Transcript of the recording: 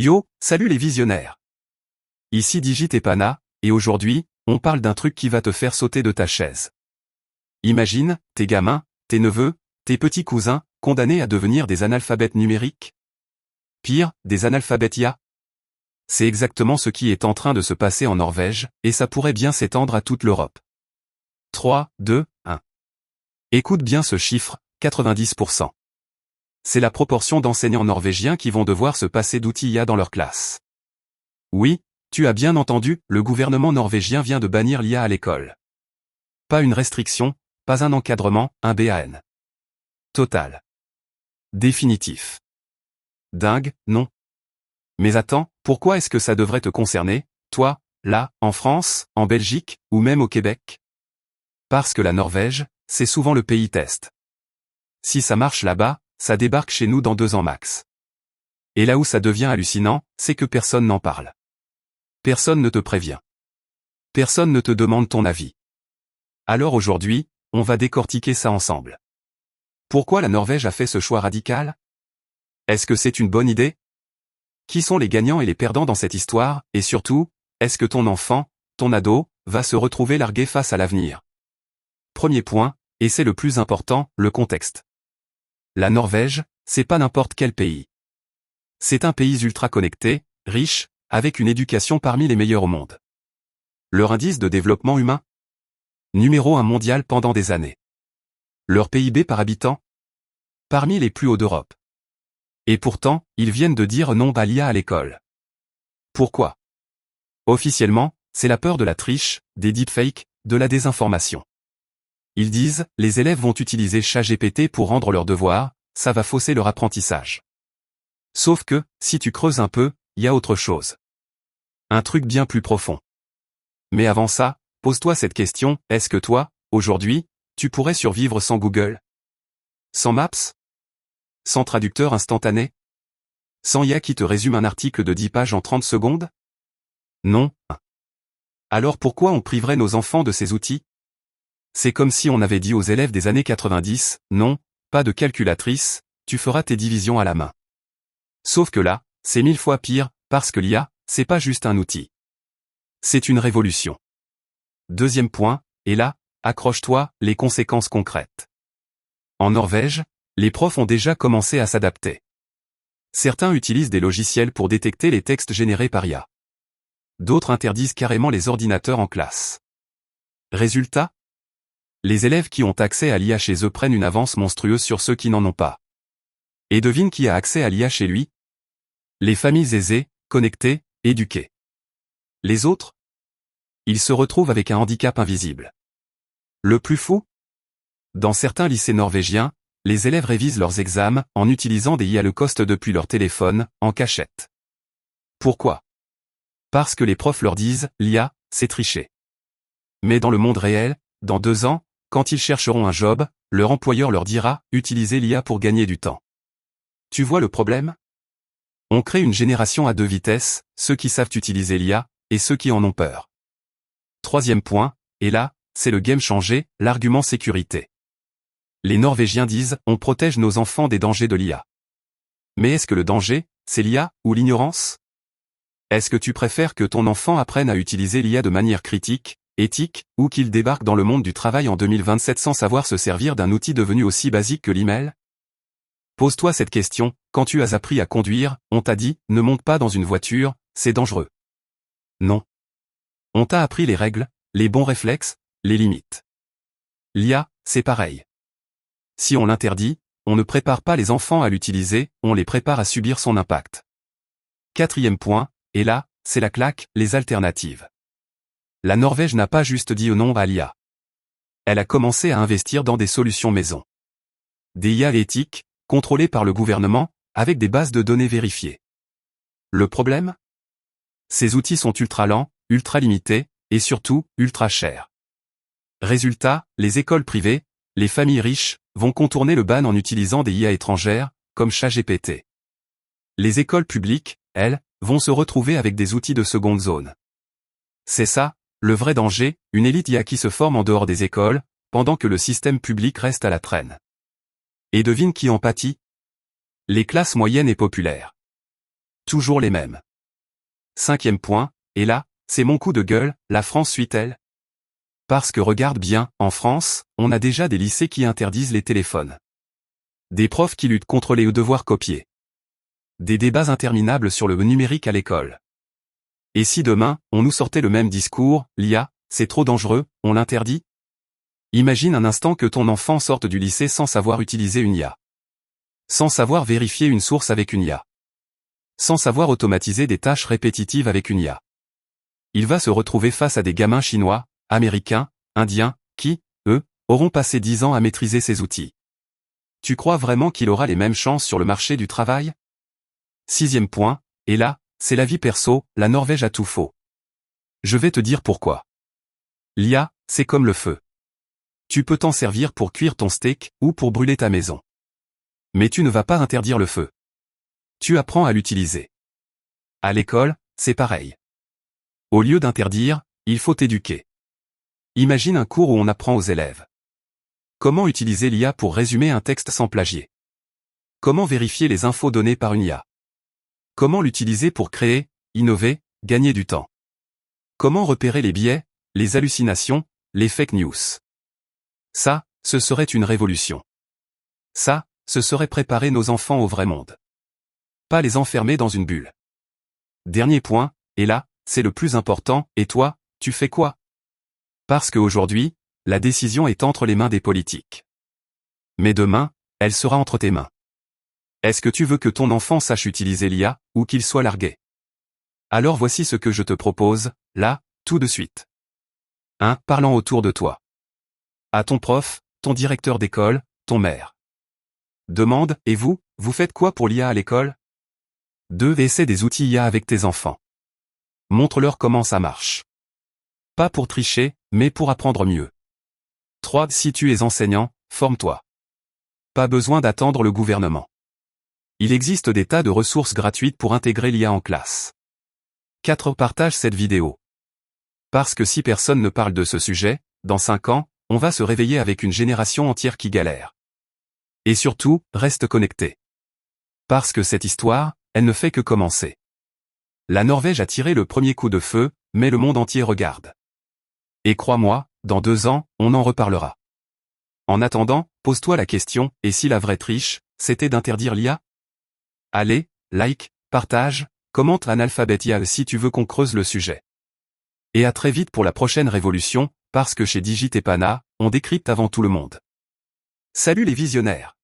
Yo, salut les visionnaires. Ici Digit et Pana, et aujourd'hui, on parle d'un truc qui va te faire sauter de ta chaise. Imagine, tes gamins, tes neveux, tes petits cousins, condamnés à devenir des analphabètes numériques. Pire, des analphabètes IA. C'est exactement ce qui est en train de se passer en Norvège, et ça pourrait bien s'étendre à toute l'Europe. 3, 2, 1. Écoute bien ce chiffre, 90%. C'est la proportion d'enseignants norvégiens qui vont devoir se passer d'outils IA dans leur classe. Oui, tu as bien entendu, le gouvernement norvégien vient de bannir l'IA à l'école. Pas une restriction, pas un encadrement, un ban. Total. Définitif. Dingue, non? Mais attends, pourquoi est-ce que ça devrait te concerner, toi, là, en France, en Belgique, ou même au Québec? Parce que la Norvège, c'est souvent le pays test. Si ça marche là-bas, ça débarque chez nous dans 2 ans max. Et là où ça devient hallucinant, c'est que personne n'en parle. Personne ne te prévient. Personne ne te demande ton avis. Alors aujourd'hui, on va décortiquer ça ensemble. Pourquoi la Norvège a fait ce choix radical? Est-ce que c'est une bonne idée? Qui sont les gagnants et les perdants dans cette histoire, et surtout, est-ce que ton enfant, ton ado, va se retrouver largué face à l'avenir? Premier point, et c'est le plus important, le contexte. La Norvège, c'est pas n'importe quel pays. C'est un pays ultra connecté, riche, avec une éducation parmi les meilleures au monde. Leur indice de développement humain? Numéro 1 mondial pendant des années. Leur PIB par habitant? Parmi les plus hauts d'Europe. Et pourtant, ils viennent de dire non à l'IA à l'école. Pourquoi? Officiellement, c'est la peur de la triche, des deepfakes, de la désinformation. Ils disent, les élèves vont utiliser ChatGPT pour rendre leurs devoirs, ça va fausser leur apprentissage. Sauf que, si tu creuses un peu, il y a autre chose. Un truc bien plus profond. Mais avant ça, pose-toi cette question, est-ce que toi, aujourd'hui, tu pourrais survivre sans Google? Sans Maps? Sans traducteur instantané? Sans IA qui te résume un article de 10 pages en 30 secondes? Non. Alors pourquoi on priverait nos enfants de ces outils? C'est comme si on avait dit aux élèves des années 90, non, pas de calculatrice, tu feras tes divisions à la main. Sauf que là, c'est 1000 fois pire, parce que l'IA, c'est pas juste un outil. C'est une révolution. Deuxième point, et là, accroche-toi, les conséquences concrètes. En Norvège, les profs ont déjà commencé à s'adapter. Certains utilisent des logiciels pour détecter les textes générés par IA. D'autres interdisent carrément les ordinateurs en classe. Résultat? Les élèves qui ont accès à l'IA chez eux prennent une avance monstrueuse sur ceux qui n'en ont pas. Et devine qui a accès à l'IA chez lui? Les familles aisées, connectées, éduquées. Les autres? Ils se retrouvent avec un handicap invisible. Le plus fou? Dans certains lycées norvégiens, les élèves révisent leurs examens en utilisant des IA low cost depuis leur téléphone, en cachette. Pourquoi? Parce que les profs leur disent, l'IA, c'est tricher. Mais dans le monde réel, dans 2 ans, quand ils chercheront un job, leur employeur leur dira, utilisez l'IA pour gagner du temps. Tu vois le problème? On crée une génération à 2 vitesses, ceux qui savent utiliser l'IA, et ceux qui en ont peur. Troisième point, et là, c'est le game changé, l'argument sécurité. Les Norvégiens disent, on protège nos enfants des dangers de l'IA. Mais est-ce que le danger, c'est l'IA, ou l'ignorance? Est-ce que tu préfères que ton enfant apprenne à utiliser l'IA de manière critique, éthique, ou qu'il débarque dans le monde du travail en 2027 sans savoir se servir d'un outil devenu aussi basique que l'email? Pose-toi cette question, quand tu as appris à conduire, on t'a dit, ne monte pas dans une voiture, c'est dangereux. Non. On t'a appris les règles, les bons réflexes, les limites. L'IA, c'est pareil. Si on l'interdit, on ne prépare pas les enfants à l'utiliser, on les prépare à subir son impact. Quatrième point, et là, c'est la claque, les alternatives. La Norvège n'a pas juste dit non à l'IA. Elle a commencé à investir dans des solutions maison. Des IA éthiques, contrôlées par le gouvernement, avec des bases de données vérifiées. Le problème? Ces outils sont ultra lents, ultra limités, et surtout, ultra chers. Résultat, les écoles privées, les familles riches, vont contourner le ban en utilisant des IA étrangères, comme ChatGPT. Les écoles publiques, elles, vont se retrouver avec des outils de seconde zone. C'est ça, le vrai danger, une élite IA qui se forme en dehors des écoles, pendant que le système public reste à la traîne. Et devine qui en pâtit? Les classes moyennes et populaires. toujours les mêmes. 5e point, et là, c'est mon coup de gueule, la France suit-elle? Parce que regarde bien, en France, on a déjà des lycées qui interdisent les téléphones. Des profs qui luttent contre les devoirs copiés. Des débats interminables sur le numérique à l'école. Et si demain, on nous sortait le même discours, l'IA, c'est trop dangereux, on l'interdit? Imagine un instant que ton enfant sorte du lycée sans savoir utiliser une IA. Sans savoir vérifier une source avec une IA. Sans savoir automatiser des tâches répétitives avec une IA. Il va se retrouver face à des gamins chinois, américains, indiens, qui, eux, auront passé 10 ans à maîtriser ces outils. Tu crois vraiment qu'il aura les mêmes chances sur le marché du travail? 6e point, et là, c'est la vie perso, la Norvège a tout faux. Je vais te dire pourquoi. L'IA, c'est comme le feu. Tu peux t'en servir pour cuire ton steak ou pour brûler ta maison. Mais tu ne vas pas interdire le feu. Tu apprends à l'utiliser. À l'école, c'est pareil. Au lieu d'interdire, il faut éduquer. Imagine un cours où on apprend aux élèves. Comment utiliser l'IA pour résumer un texte sans plagier? Comment vérifier les infos données par une IA? Comment l'utiliser pour créer, innover, gagner du temps? Comment repérer les biais, les hallucinations, les fake news? Ça, ce serait une révolution. Ça, ce serait préparer nos enfants au vrai monde. Pas les enfermer dans une bulle. Dernier point, et là, c'est le plus important, et toi, tu fais quoi? Parce qu'aujourd'hui, la décision est entre les mains des politiques. Mais demain, elle sera entre tes mains. Est-ce que tu veux que ton enfant sache utiliser l'IA, ou qu'il soit largué? Alors voici ce que je te propose, là, tout de suite. 1. Parlant autour de toi. À ton prof, ton directeur d'école, ton maire. Demande, et vous, vous faites quoi pour l'IA à l'école? 2. Essaie des outils IA avec tes enfants. Montre-leur comment ça marche. Pas pour tricher, mais pour apprendre mieux. 3. Si tu es enseignant, forme-toi. Pas besoin d'attendre le gouvernement. Il existe des tas de ressources gratuites pour intégrer l'IA en classe. 4. Partage cette vidéo. Parce que si personne ne parle de ce sujet, dans 5 ans, on va se réveiller avec une génération entière qui galère. Et surtout, reste connecté. Parce que cette histoire, elle ne fait que commencer. La Norvège a tiré le premier coup de feu, mais le monde entier regarde. Et crois-moi, dans 2 ans, on en reparlera. En attendant, pose-toi la question, et si la vraie triche, c'était d'interdire l'IA? Allez, like, partage, commente Analphabet IA si tu veux qu'on creuse le sujet. Et à très vite pour la prochaine révolution, parce que chez Digit et Pana, on décrypte avant tout le monde. Salut les visionnaires!